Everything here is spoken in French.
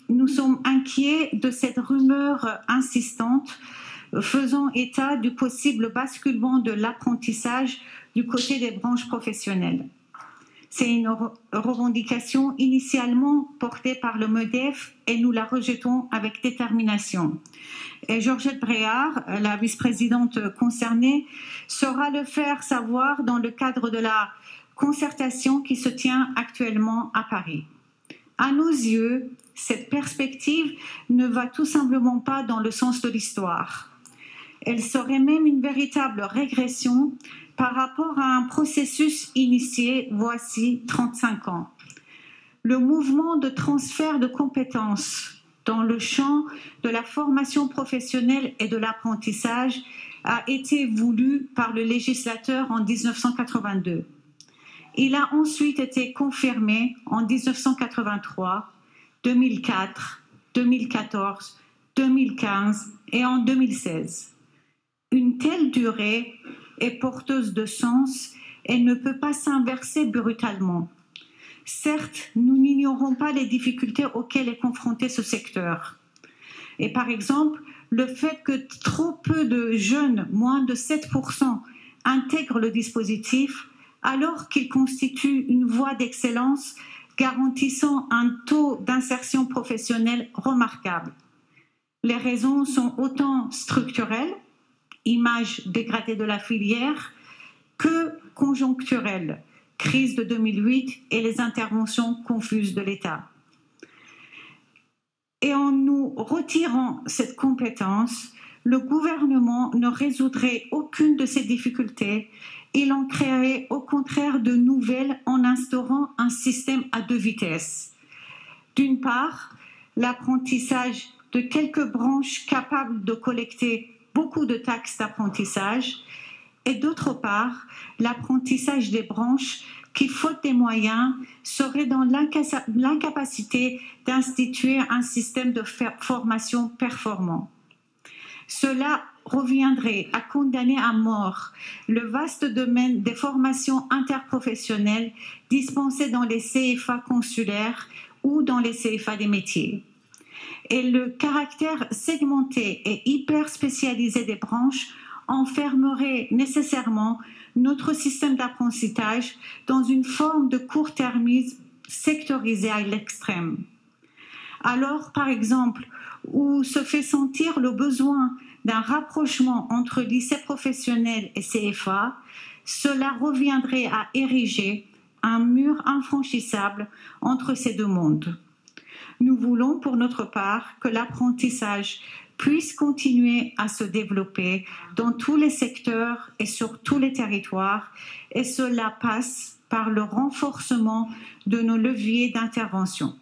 Nous sommes inquiets de cette rumeur insistante faisant état du possible basculement de l'apprentissage du côté des branches professionnelles. C'est une revendication initialement portée par le MEDEF et nous la rejetons avec détermination. Et Georgette Bréard, la vice-présidente concernée, saura le faire savoir dans le cadre de la concertation qui se tient actuellement à Paris. À nos yeux, cette perspective ne va tout simplement pas dans le sens de l'histoire. Elle serait même une véritable régression par rapport à un processus initié voici 35 ans. Le mouvement de transfert de compétences dans le champ de la formation professionnelle et de l'apprentissage a été voulu par le législateur en 1982. Il a ensuite été confirmé en 1983, 2004, 2014, 2015 et en 2016. Une telle durée est porteuse de sens et ne peut pas s'inverser brutalement. Certes, nous n'ignorons pas les difficultés auxquelles est confronté ce secteur. Et par exemple, le fait que trop peu de jeunes, moins de 7%, intègrent le dispositif, alors qu'il constitue une voie d'excellence garantissant un taux d'insertion professionnelle remarquable. Les raisons sont autant structurelles, image dégradée de la filière, que conjoncturelles, crise de 2008 et les interventions confuses de l'État. Et en nous retirant cette compétence, le gouvernement ne résoudrait aucune de ces difficultés. Il en créerait au contraire de nouvelles en instaurant un système à deux vitesses. D'une part, l'apprentissage de quelques branches capables de collecter beaucoup de taxes d'apprentissage et d'autre part, l'apprentissage des branches qui, faute des moyens, seraient dans l'incapacité d'instituer un système de formation performant. Cela reviendrait à condamner à mort le vaste domaine des formations interprofessionnelles dispensées dans les CFA consulaires ou dans les CFA des métiers. Et le caractère segmenté et hyper spécialisé des branches enfermerait nécessairement notre système d'apprentissage dans une forme de court-termisme sectorisé à l'extrême. Alors, par exemple, où se fait sentir le besoin d'un rapprochement entre lycée professionnel et CFA, cela reviendrait à ériger un mur infranchissable entre ces deux mondes. Nous voulons, pour notre part, que l'apprentissage puisse continuer à se développer dans tous les secteurs et sur tous les territoires, et cela passe par le renforcement de nos leviers d'intervention.